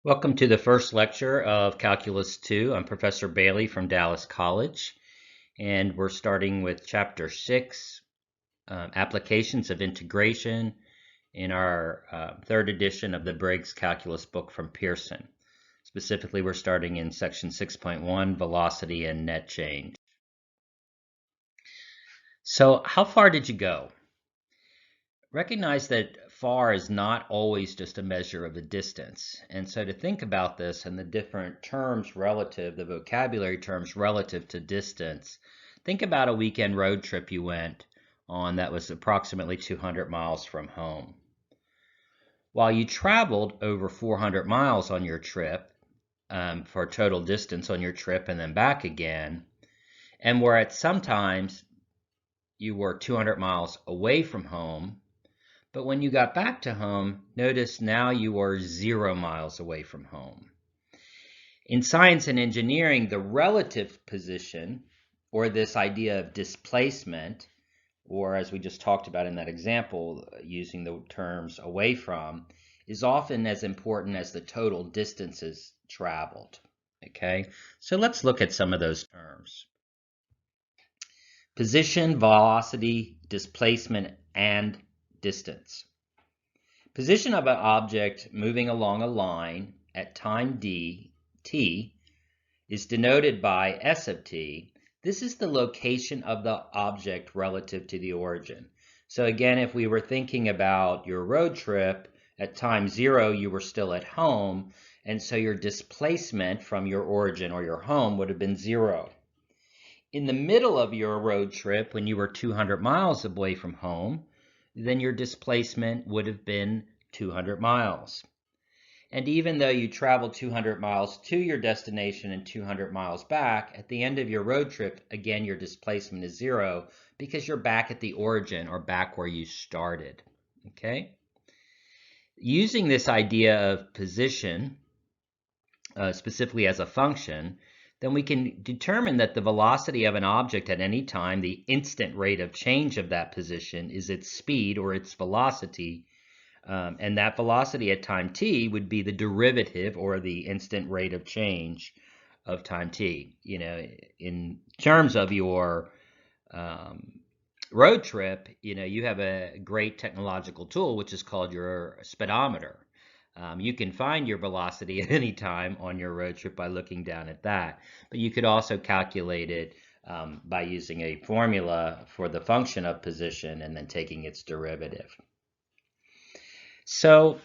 Welcome to the first lecture of Calculus 2. I'm Professor Bailey from Dallas College, and we're starting with Chapter 6, Applications of Integration, in our third edition of the Briggs Calculus book from Pearson. Specifically, we're starting in Section 6.1, Velocity and Net Change. So, how far did you go? Recognize that far is not always just a measure of the distance. And so to think about this and the different terms relative, the vocabulary terms relative to distance, think about a weekend road trip you went on that was approximately 200 miles from home. While you traveled over 400 miles on your trip, for total distance on your trip and then back again, and where at sometimes you were 200 miles away from home, but when you got back to home, notice now you are 0 miles away from home. In science and engineering, the relative position, or this idea of displacement, or as we just talked about in that example, using the terms away from, is often as important as the total distances traveled. Okay, so let's look at some of those terms. Position, velocity, displacement, and distance. Position of an object moving along a line at time d, t, is denoted by s of t. This is the location of the object relative to the origin. So again, if we were thinking about your road trip, at time 0 you were still at home, and so your displacement from your origin or your home would have been 0. In the middle of your road trip, when you were 200 miles away from home, then your displacement would have been 200 miles. And even though you traveled 200 miles to your destination and 200 miles back, at the end of your road trip, again, your displacement is 0 because you're back at the origin or back where you started. Okay? Using this idea of position, specifically as a function, then we can determine that the velocity of an object at any time, the instant rate of change of that position, is its speed or its velocity. And that velocity at time t would be the derivative or the instant rate of change of time t. You know, in terms of your road trip, you have a great technological tool, which is called your speedometer. You can find your velocity at any time on your road trip by looking down at that. But you could also calculate it by using a formula for the function of position and then taking its derivative. So,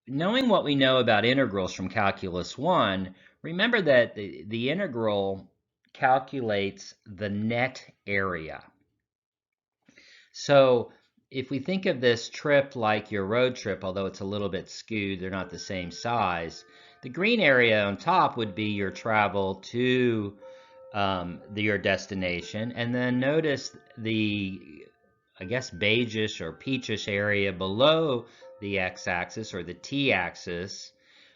knowing what we know about integrals from Calculus 1, remember that the integral calculates the net area. So, if we think of this trip like your road trip, although it's a little bit skewed, they're not the same size, the green area on top would be your travel to your destination. And then notice the, I guess, beigeish or peachish area below the x-axis or the t-axis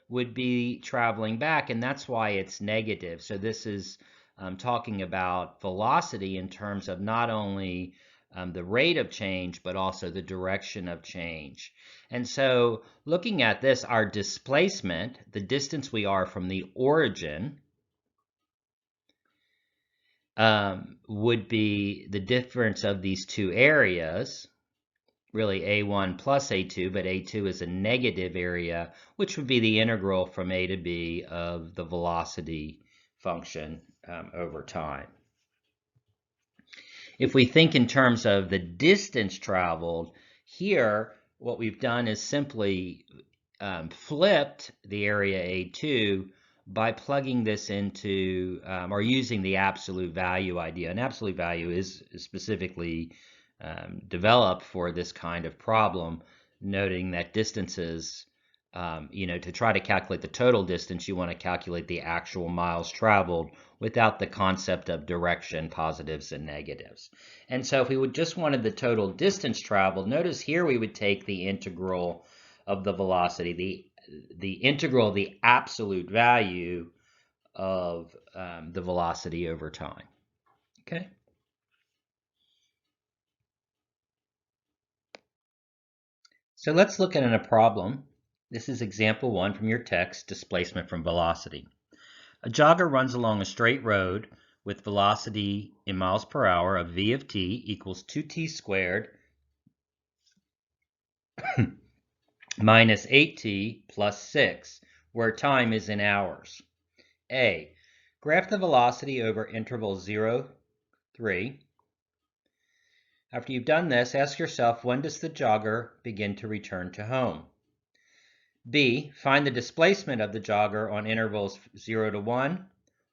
would be traveling back, and that's why it's negative. So this is talking about velocity in terms of not only the rate of change, but also the direction of change. And so looking at this, our displacement, the distance we are from the origin, would be the difference of these two areas, really A1 plus A2, but A2 is a negative area, which would be the integral from A to B of the velocity function over time. If we think in terms of the distance traveled, here what we've done is simply flipped the area A2 by plugging this into, or using the absolute value idea. An absolute value is specifically developed for this kind of problem, noting that distances, to try to calculate the total distance, you want to calculate the actual miles traveled without the concept of direction, positives and negatives. And so if we would just wanted the total distance traveled, notice here we would take the integral of the velocity, the integral of the absolute value of the velocity over time. Okay. So let's look at a problem This is example 1 from your text, displacement from velocity. A jogger runs along a straight road with velocity in miles per hour of v of t equals 2t squared minus 8t plus 6, where time is in hours. A. Graph the velocity over interval 0, 3. After you've done this, ask yourself, when does the jogger begin to return to home? B. Find the displacement of the jogger on intervals 0 to 1,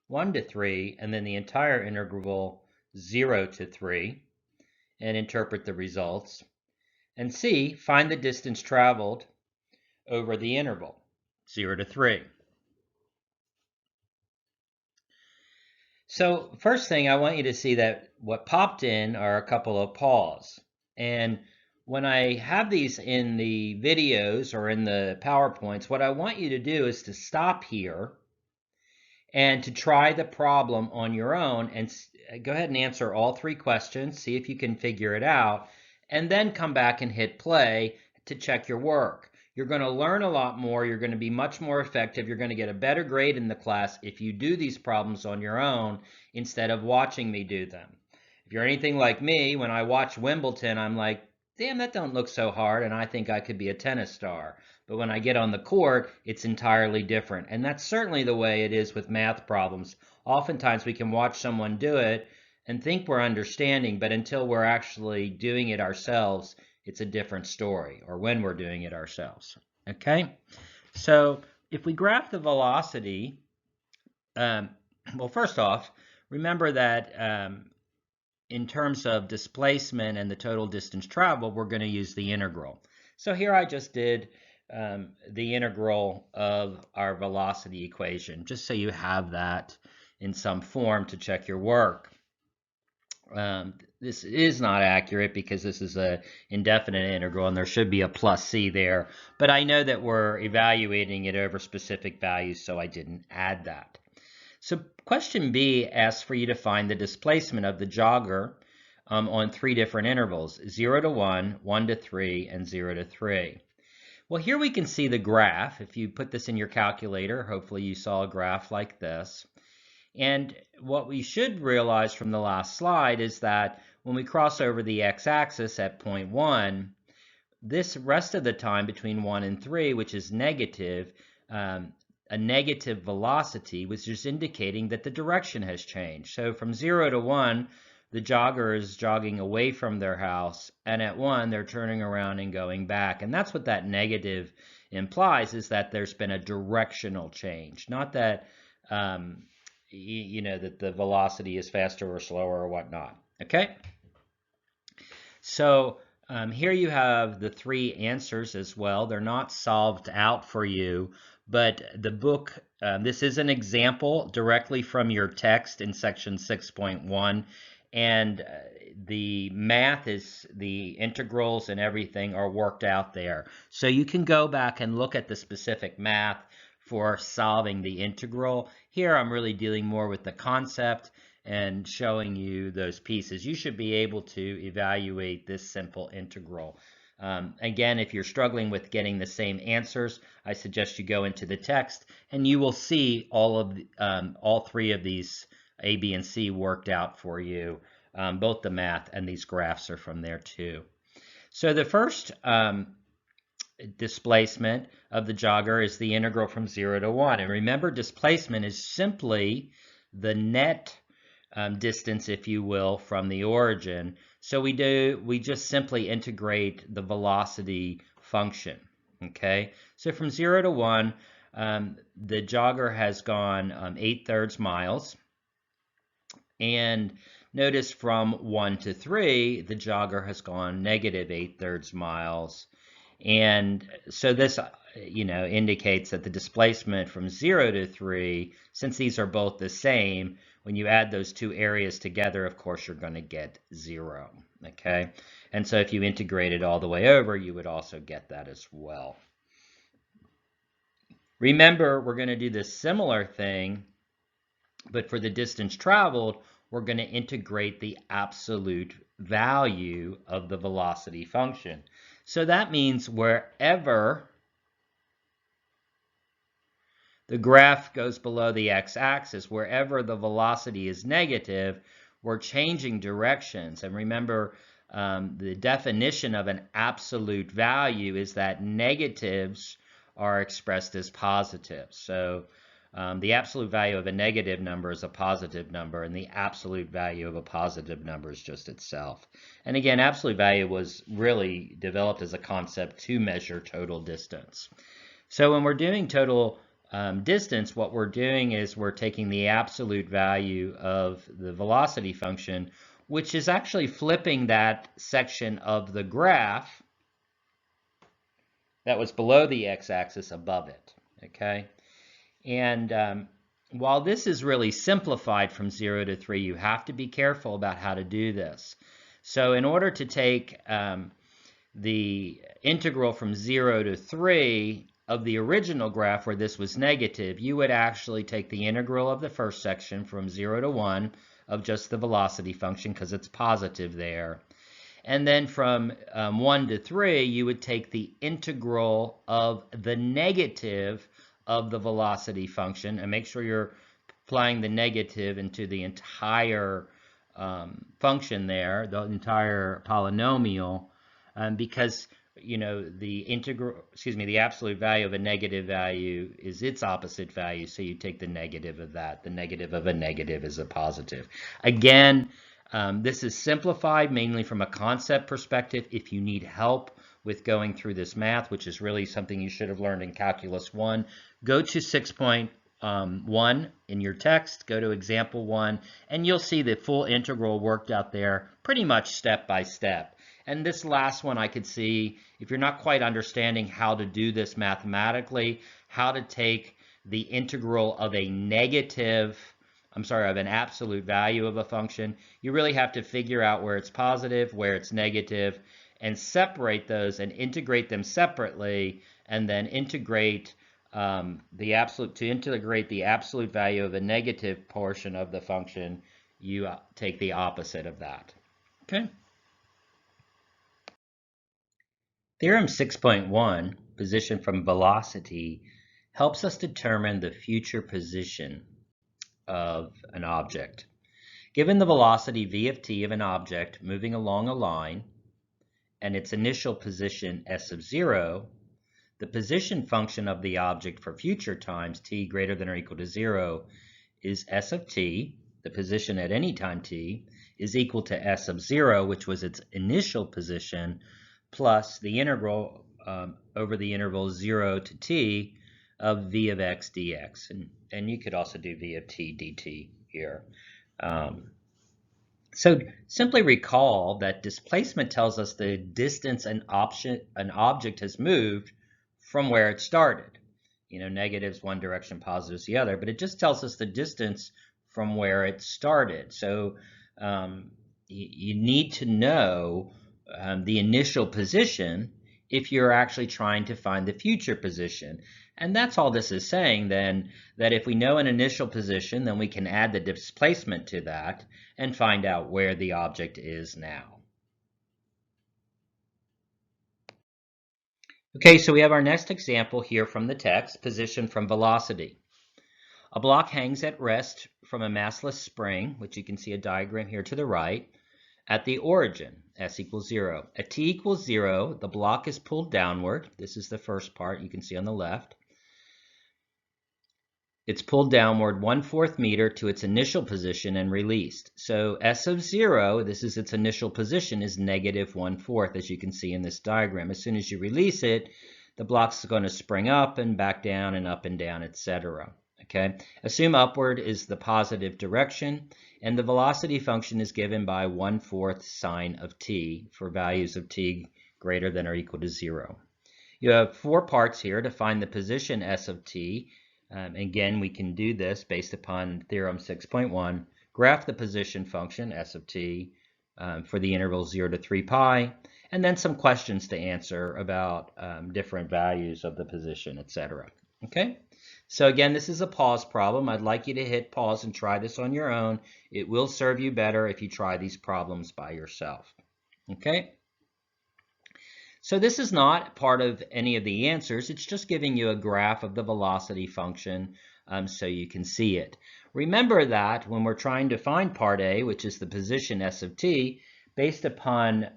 1 to 3, and then the entire interval 0 to 3, and interpret the results. And C. Find the distance traveled over the interval 0 to 3. So first thing, I want you to see that what popped in are a couple of pause. And when I have these in the videos or in the PowerPoints, what I want you to do is to stop here and to try the problem on your own and go ahead and answer all 3 questions, see if you can figure it out, and then come back and hit play to check your work. You're going to learn a lot more. You're going to be much more effective. You're going to get a better grade in the class if you do these problems on your own instead of watching me do them. If you're anything like me, when I watch Wimbledon, I'm like, damn, that don't look so hard, and I think I could be a tennis star. But when I get on the court, it's entirely different. And that's certainly the way it is with math problems. Oftentimes we can watch someone do it and think we're understanding, but until we're actually doing it ourselves, it's a different story, or when we're doing it ourselves. Okay? So if we graph the velocity, well, first off, remember that in terms of displacement and the total distance traveled, we're going to use the integral. So here I just did the integral of our velocity equation, just so you have that in some form to check your work. This is not accurate because this is an indefinite integral and there should be a plus c there, but I know that we're evaluating it over specific values, so I didn't add that. So question B asks for you to find the displacement of the jogger on 3 different intervals, 0 to 1, 1 to 3, and 0 to 3. Well, here we can see the graph. If you put this in your calculator, hopefully you saw a graph like this. And what we should realize from the last slide is that when we cross over the x-axis at point 1, this rest of the time between 1 and 3, which is negative, a negative velocity, which is indicating that the direction has changed. So from 0 to 1, the jogger is jogging away from their house, and at 1, they're turning around and going back. And that's what that negative implies, is that there's been a directional change, not that that the velocity is faster or slower or whatnot. Okay? So here you have the 3 answers as well. They're not solved out for you, but the book, this is an example directly from your text in section 6.1, and the math is, the integrals and everything are worked out there. So you can go back and look at the specific math for solving the integral. Here I'm really dealing more with the concept and showing you those pieces. You should be able to evaluate this simple integral. Again, if you're struggling with getting the same answers, I suggest you go into the text and you will see all 3 of these, A, B, and C, worked out for you. Both the math and these graphs are from there too. So the first displacement of the jogger is the integral from 0 to 1. And remember, displacement is simply the net distance, if you will, from the origin. So we just simply integrate the velocity function. Okay, so from 0 to 1, the jogger has gone 8/3 miles. And notice from 1 to 3, the jogger has gone negative 8/3 miles. And so this, indicates that the displacement from 0 to 3, since these are both the same, when you add those 2 areas together, of course, you're going to get 0. Okay? And so if you integrate it all the way over, you would also get that as well. Remember, we're going to do this similar thing, but for the distance traveled, we're going to integrate the absolute value of the velocity function. So that means wherever the graph goes below the x-axis. Wherever the velocity is negative, we're changing directions. And remember, the definition of an absolute value is that negatives are expressed as positives. So the absolute value of a negative number is a positive number, and the absolute value of a positive number is just itself. And again, absolute value was really developed as a concept to measure total distance. So when we're doing total distance, what we're doing is we're taking the absolute value of the velocity function, which is actually flipping that section of the graph that was below the x-axis above it, okay? And while this is really simplified from 0 to 3, you have to be careful about how to do this. So in order to take the integral from 0 to 3 of the original graph where this was negative, you would actually take the integral of the first section from 0 to 1 of just the velocity function because it's positive there. And then from 1 to 3, you would take the integral of the negative of the velocity function, and make sure you're applying the negative into the entire function there, the entire polynomial, because the absolute value of a negative value is its opposite value, so you take the negative of that. The negative of a negative is a positive. Again, this is simplified mainly from a concept perspective. If you need help with going through this math, which is really something you should have learned in Calculus 1, go to 6.1 in your text, go to example 1, and you'll see the full integral worked out there pretty much step by step. And this last one I could see, if you're not quite understanding how to do this mathematically, how to take the integral of an absolute value of a function, you really have to figure out where it's positive, where it's negative, and separate those and integrate them separately, and then integrate the absolute value of the negative portion of the function, you take the opposite of that. Okay? Theorem 6.1, position from velocity, helps us determine the future position of an object. Given the velocity v of t of an object moving along a line and its initial position s of 0, the position function of the object for future times t greater than or equal to 0 is s of t, the position at any time t, is equal to s of 0, which was its initial position, plus the integral over the interval 0 to t of v of x dx. And you could also do v of t dt here. So simply recall that displacement tells us the distance an object has moved from where it started. Negatives one direction, positives the other, but it just tells us the distance from where it started. So you need to know the initial position if you're actually trying to find the future position. And that's all this is saying then, that if we know an initial position, then we can add the displacement to that and find out where the object is now. Okay, so we have our next example here from the text, position from velocity. A block hangs at rest from a massless spring, which you can see a diagram here to the right, at the origin, s equals 0. At t equals 0, the block is pulled downward. This is the first part you can see on the left. It's pulled downward 1/4 meter to its initial position and released. So s of 0, this is its initial position, is negative 1/4, as you can see in this diagram. As soon as you release it, the block's going to spring up and back down and up and down, etc. Okay? Assume upward is the positive direction, and the velocity function is given by 1/4 sine of t for values of t greater than or equal to 0. You have 4 parts here to find the position s of t. Again, we can do this based upon theorem 6.1. Graph the position function s of t for the interval 0 to 3 pi, and then some questions to answer about different values of the position, etc. Okay? So again, this is a pause problem. I'd like you to hit pause and try this on your own. It will serve you better if you try these problems by yourself. Okay? So this is not part of any of the answers. It's just giving you a graph of the velocity function so you can see it. Remember that when we're trying to find part A, which is the position S of t, based upon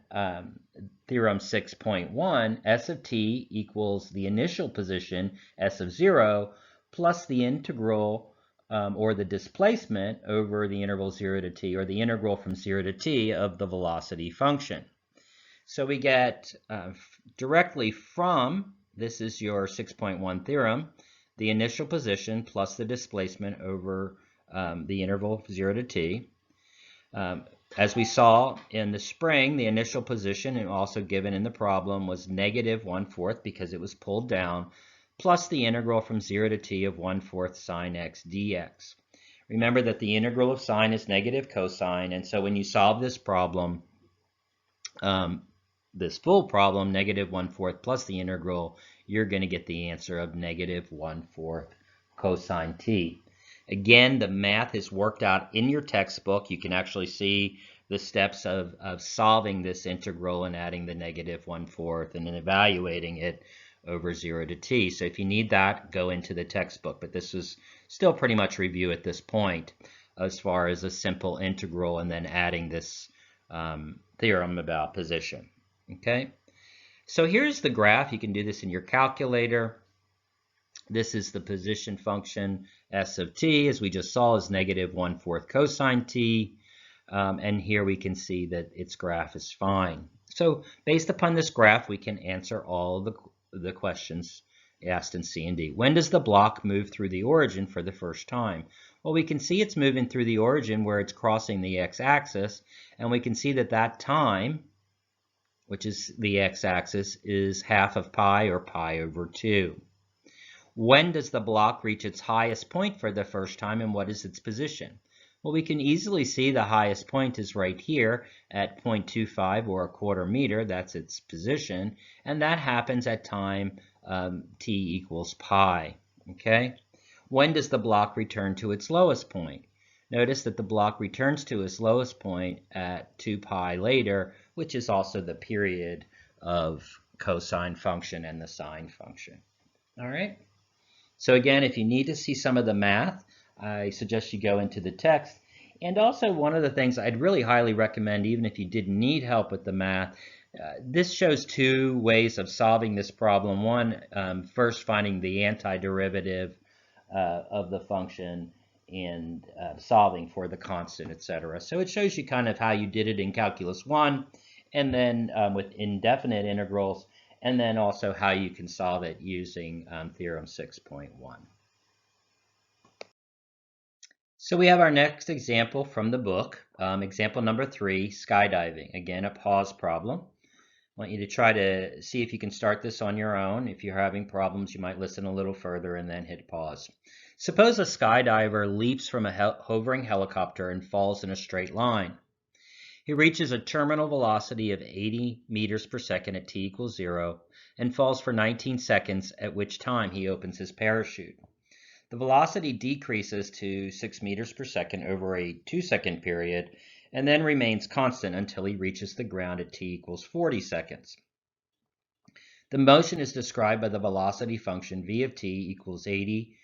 theorem 6.1, S of t equals the initial position, S of 0, plus the integral or the displacement over the interval 0 to t, or the integral from 0 to t of the velocity function. So we get directly from, this is your 6.1 theorem, the initial position plus the displacement over the interval 0 to t. As we saw in the spring, the initial position, and also given in the problem, was negative 1/4 because it was pulled down, plus the integral from 0 to t of 1/4 sine x dx. Remember that the integral of sine is negative cosine, and so when you solve this problem, this full problem, negative 1/4 plus the integral, you're going to get the answer of negative 1/4 cosine t. Again, the math is worked out in your textbook. You can actually see the steps of solving this integral and adding the negative 1/4 and then evaluating it over 0 to t. So if you need that, go into the textbook. But this is still pretty much review at this point as far as a simple integral and then adding this theorem about position. Okay, so here's the graph. You can do this in your calculator. This is the position function S of t, as we just saw, is negative 1/4 cosine t. And here we can see that its graph is fine. So based upon this graph, we can answer all of the questions asked in C and D. When does the block move through the origin for the first time? Well, we can see it's moving through the origin where it's crossing the x-axis, and we can see that that time, which is the x-axis, is half of pi, or pi over 2. When does the block reach its highest point for the first time, and what is its position? Well, we can easily see the highest point is right here at 0.25, or 1/4 meter. That's its position, and that happens at time t equals pi. Okay? When does the block return to its lowest point? Notice that the block returns to its lowest point at 2 pi later, which is also the period of cosine function and the sine function. All right? So again, if you need to see some of the math, I suggest you go into the text. And also, one of the things I'd really highly recommend, even if you didn't need help with the math, this shows two ways of solving this problem. One, first finding the antiderivative of the function and solving for the constant, etc. So it shows you kind of how you did it in Calculus 1, and then with indefinite integrals, and then also how you can solve it using Theorem 6.1. So we have our next example from the book, example number 3, skydiving. Again, a pause problem. I want you to try to see if you can start this on your own. If you're having problems, you might listen a little further and then hit pause. Suppose a skydiver leaps from a hovering helicopter and falls in a straight line. He reaches a terminal velocity of 80 meters per second at t equals 0 and falls for 19 seconds, at which time he opens his parachute. The velocity decreases to 6 meters per second over a 2-second period and then remains constant until he reaches the ground at t equals 40 seconds. The motion is described by the velocity function v of t equals 80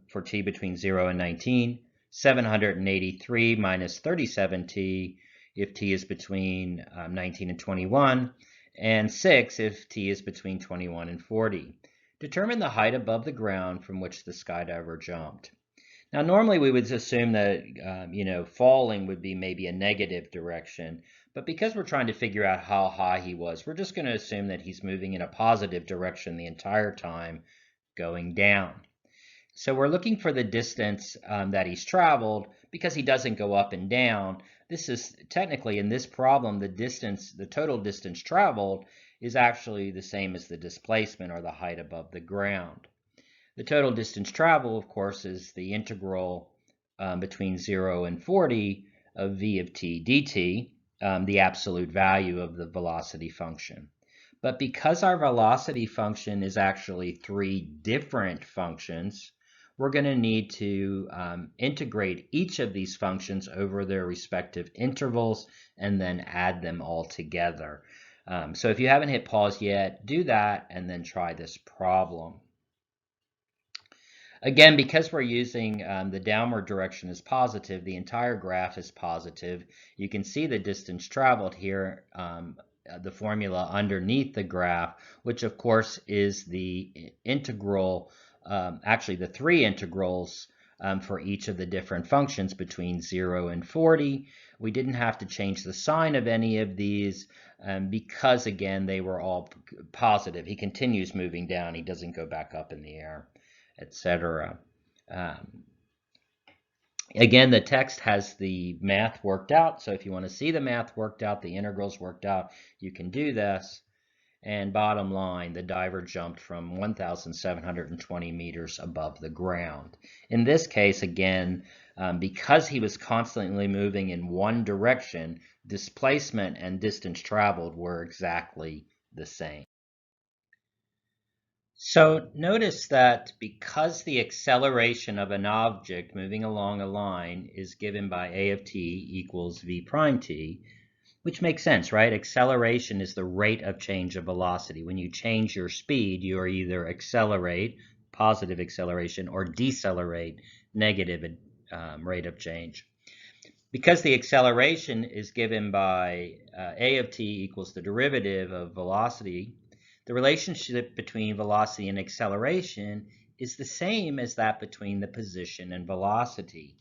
for t between 0 and 19, 783 minus 37t if t is between 19 and 21, and 6 if t is between 21 and 40. Determine the height above the ground from which the skydiver jumped. Now, normally we would assume that, falling would be maybe a negative direction, but because we're trying to figure out how high he was, we're just going to assume that he's moving in a positive direction the entire time, going down. So we're looking for the distance that he's traveled because he doesn't go up and down. This is technically, in this problem, the total distance traveled is actually the same as the displacement, or the height above the ground. The total distance traveled, of course, is the integral between 0 and 40 of v of t dt, the absolute value of the velocity function. But because our velocity function is actually 3 different functions, we're going to need to integrate each of these functions over their respective intervals and then add them all together. So if you haven't hit pause yet, do that and then try this problem. Again, because we're using the downward direction is positive, the entire graph is positive. You can see the distance traveled here, the formula underneath the graph, which of course is the integral, actually the three integrals for each of the different functions between 0 and 40. We didn't have to change the sign of any of these because, again, they were all positive. He continues moving down. He doesn't go back up in the air, etc. Again, the text has the math worked out. So if you want to see the math worked out, the integrals worked out, you can do this. And bottom line, the diver jumped from 1,720 meters above the ground. In this case, again, because he was constantly moving in one direction, displacement and distance traveled were exactly the same. So notice that because the acceleration of an object moving along a line is given by a of t equals v prime t, which makes sense, right? Acceleration is the rate of change of velocity. When you change your speed, you are either accelerate, positive acceleration, or decelerate, negative rate of change. Because the acceleration is given by a of t equals the derivative of velocity, the relationship between velocity and acceleration is the same as that between the position and velocity.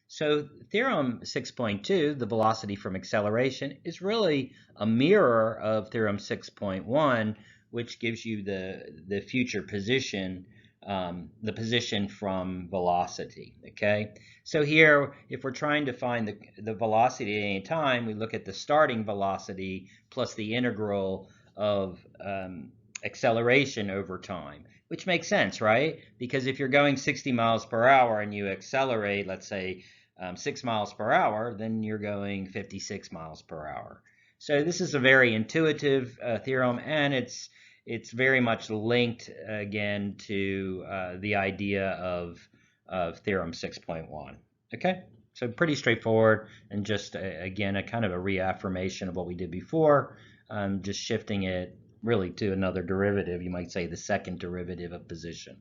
So theorem 6.2, the velocity from acceleration, is really a mirror of theorem 6.1, which gives you the future position, the position from velocity, okay? So here, if we're trying to find the velocity at any time, we look at the starting velocity plus the integral of acceleration over time, which makes sense, right? Because if you're going 60 miles per hour and you accelerate, let's say 6 miles per hour, then you're going 56 miles per hour. So this is a very intuitive theorem, and it's very much linked again to the idea of theorem 6.1. Okay, so pretty straightforward, and just again a kind of a reaffirmation of what we did before, just shifting it really to another derivative. You might say the second derivative of position.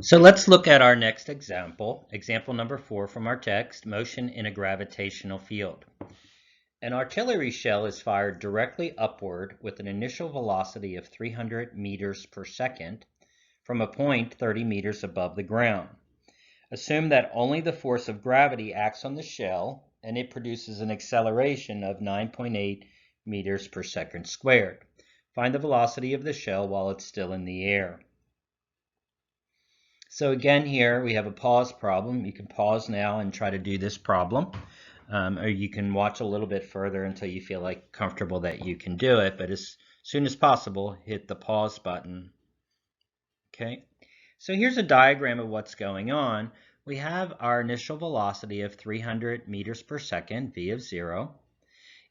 So let's look at our next example, example number 4 from our text, motion in a gravitational field. An artillery shell is fired directly upward with an initial velocity of 300 meters per second from a point 30 meters above the ground. Assume that only the force of gravity acts on the shell and it produces an acceleration of 9.8 meters per second squared. Find the velocity of the shell while it's still in the air. So again, here we have a pause problem. You can pause now and try to do this problem, or you can watch a little bit further until you feel like comfortable that you can do it. But as soon as possible, hit the pause button. Okay. So here's a diagram of what's going on. We have our initial velocity of 300 meters per second, v of 0.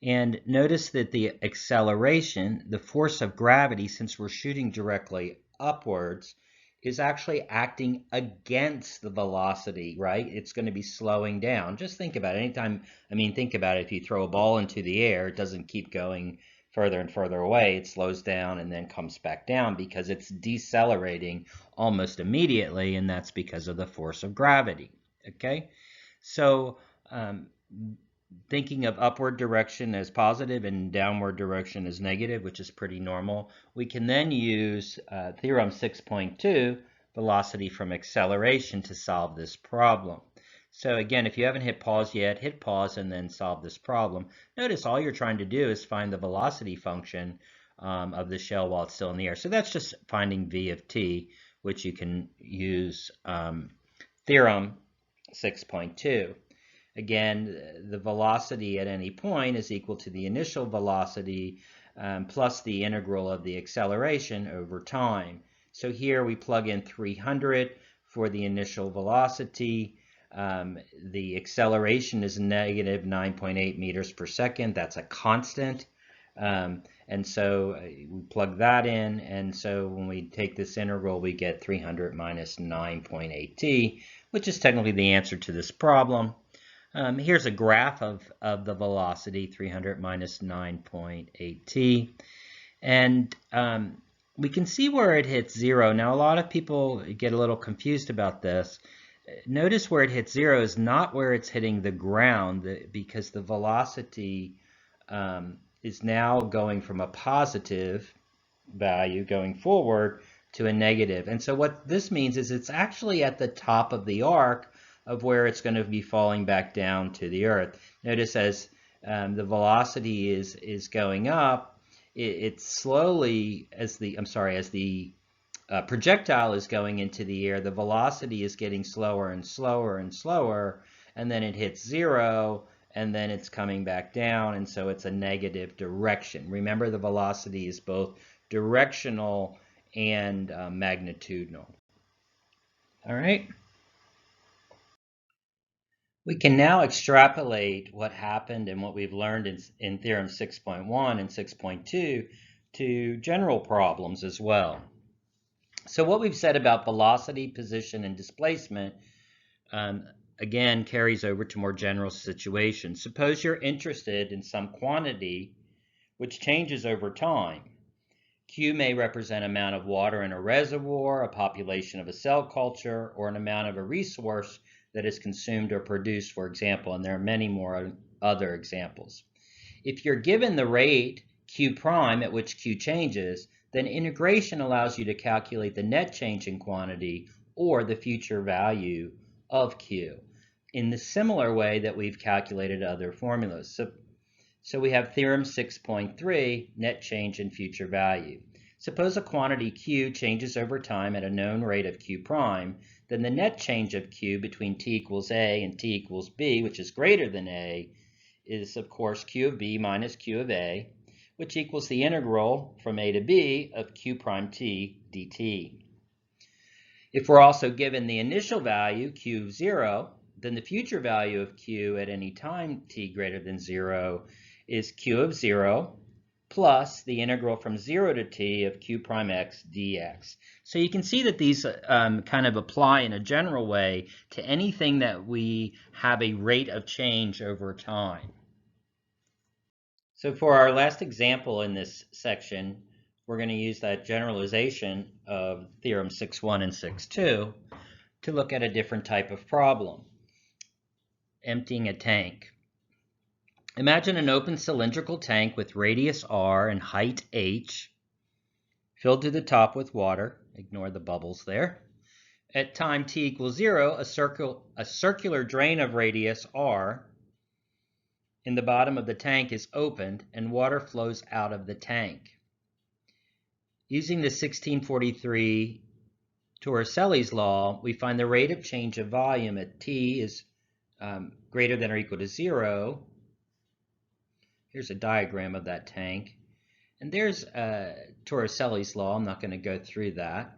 And notice that the acceleration, the force of gravity, since we're shooting directly upwards, is actually acting against the velocity, right? It's going to be slowing down. Just think about it. Anytime, think about it. If you throw a ball into the air, it doesn't keep going further and further away. It slows down and then comes back down because it's decelerating almost immediately, and that's because of the force of gravity, okay? So thinking of upward direction as positive and downward direction as negative, which is pretty normal, we can then use theorem 6.2, velocity from acceleration, to solve this problem. So again, if you haven't hit pause yet, hit pause and then solve this problem. Notice all you're trying to do is find the velocity function of the shell while it's still in the air. So that's just finding v of t, which you can use theorem 6.2. Again, the velocity at any point is equal to the initial velocity plus the integral of the acceleration over time. So here we plug in 300 for the initial velocity. The acceleration is negative 9.8 meters per second. That's a constant. And so we plug that in. And so when we take this integral, we get 300 minus 9.8t, which is technically the answer to this problem. Here's a graph of the velocity, 300 minus 9.8 t. And we can see where it hits 0. Now, a lot of people get a little confused about this. Notice where it hits 0 is not where it's hitting the ground, because the velocity is now going from a positive value going forward to a negative. And so what this means is it's actually at the top of the arc of where it's going to be falling back down to the earth. Notice as the velocity is going up, it's slowly, as the projectile is going into the air, the velocity is getting slower and slower and slower, and then it hits 0, and then it's coming back down, and so it's a negative direction. Remember, the velocity is both directional and magnitudinal. All right. We can now extrapolate what happened and what we've learned in Theorem 6.1 and 6.2 to general problems as well. So what we've said about velocity, position, and displacement, again, carries over to more general situations. Suppose you're interested in some quantity which changes over time. Q may represent amount of water in a reservoir, a population of a cell culture, or an amount of a resource that is consumed or produced, for example, and there are many more other examples. If you're given the rate Q prime at which Q changes, then integration allows you to calculate the net change in quantity or the future value of Q in the similar way that we've calculated other formulas. So we have Theorem 6.3, net change in future value. Suppose a quantity Q changes over time at a known rate of Q prime, then the net change of Q between t equals A and t equals B, which is greater than A, is of course Q of B minus Q of A, which equals the integral from A to B of Q prime t dt. If we're also given the initial value, Q of 0, then the future value of Q at any time t greater than 0 is Q of 0 plus the integral from 0 to t of Q prime x dx. So you can see that these kind of apply in a general way to anything that we have a rate of change over time. So for our last example in this section, we're going to use that generalization of Theorem 6.1 and 6.2 to look at a different type of problem, emptying a tank. Imagine an open cylindrical tank with radius r and height h, filled to the top with water. Ignore the bubbles there. At time t equals 0, a circular drain of radius r in the bottom of the tank is opened and water flows out of the tank. Using the 1643 Torricelli's law, we find the rate of change of volume at t is greater than or equal to 0. Here's a diagram of that tank. And there's Torricelli's law. I'm not going to go through that.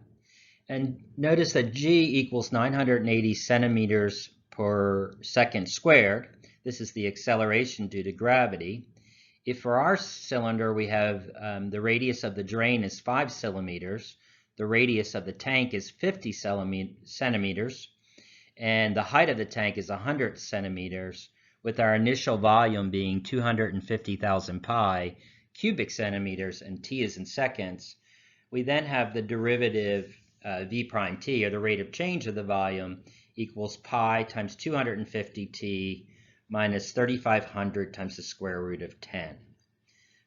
And notice that g equals 980 centimeters per second squared. This is the acceleration due to gravity. If for our cylinder we have the radius of the drain is 5 centimeters, the radius of the tank is 50 centimeters, and the height of the tank is 100 centimeters, with our initial volume being 250,000 pi cubic centimeters, and t is in seconds, we then have the derivative v prime t, or the rate of change of the volume, equals pi times 250t minus 3,500 times the square root of 10.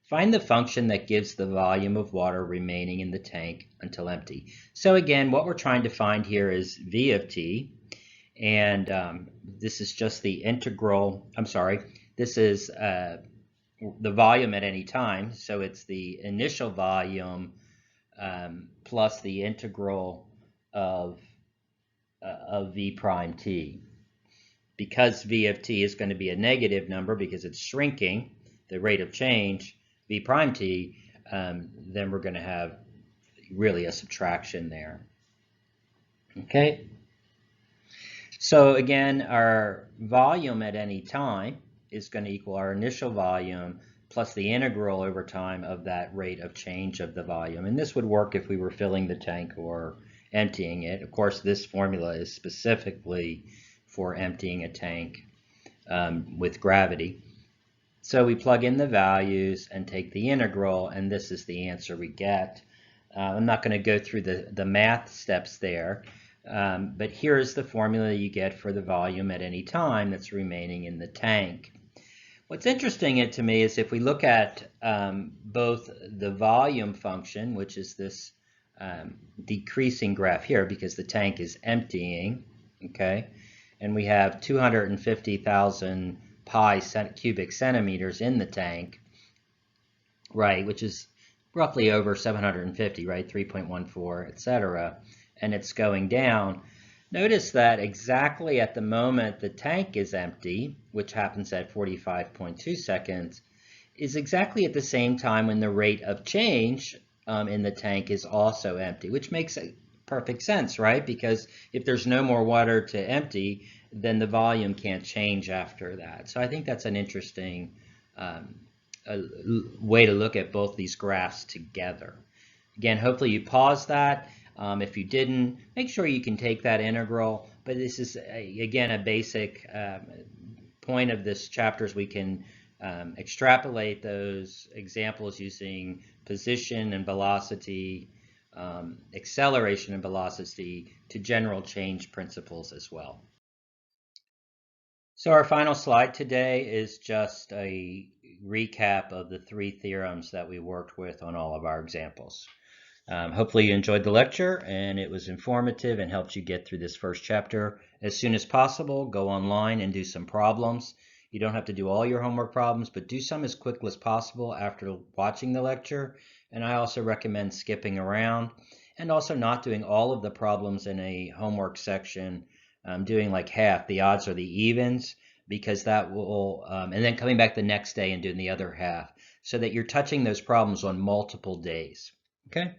Find the function that gives the volume of water remaining in the tank until empty. So again, what we're trying to find here is v of t, and this is just the integral, this is the volume at any time, so it's the initial volume plus the integral of v prime t. Because v of t is going to be a negative number because it's shrinking, the rate of change, v prime t, then we're going to have really a subtraction there. Okay? So again, our volume at any time is going to equal our initial volume plus the integral over time of that rate of change of the volume. And this would work if we were filling the tank or emptying it. Of course, this formula is specifically for emptying a tank. with gravity. So we plug in the values and take the integral, and this is the answer we get. I'm not going to go through the math steps there, but here's the formula you get for the volume at any time that's remaining in the tank. What's interesting to me is if we look at both the volume function, which is this decreasing graph here because the tank is emptying, okay, and we have 250,000 pi cubic centimeters in the tank, right, which is roughly over 750, right, 3.14, etc., and it's going down. Notice that exactly at the moment the tank is empty, which happens at 45.2 seconds, is exactly at the same time when the rate of change in the tank is also empty, which makes perfect sense, right? Because if there's no more water to empty, then the volume can't change after that. So I think that's an interesting way to look at both these graphs together. Again, hopefully you pause that. If you didn't, make sure you can take that integral. But this is, again, a basic point of this chapter is we can extrapolate those examples using position and velocity, acceleration and velocity to general change principles as well. So our final slide today is just a recap of the 3 theorems that we worked with on all of our examples. Hopefully you enjoyed the lecture and it was informative and helped you get through this first chapter. As soon as possible, go online and do some problems. You don't have to do all your homework problems, but do some as quickly as possible after watching the lecture. And I also recommend skipping around and also not doing all of the problems in a homework section, doing like half, the odds or the evens, because that will, and then coming back the next day and doing the other half so that you're touching those problems on multiple days. Okay?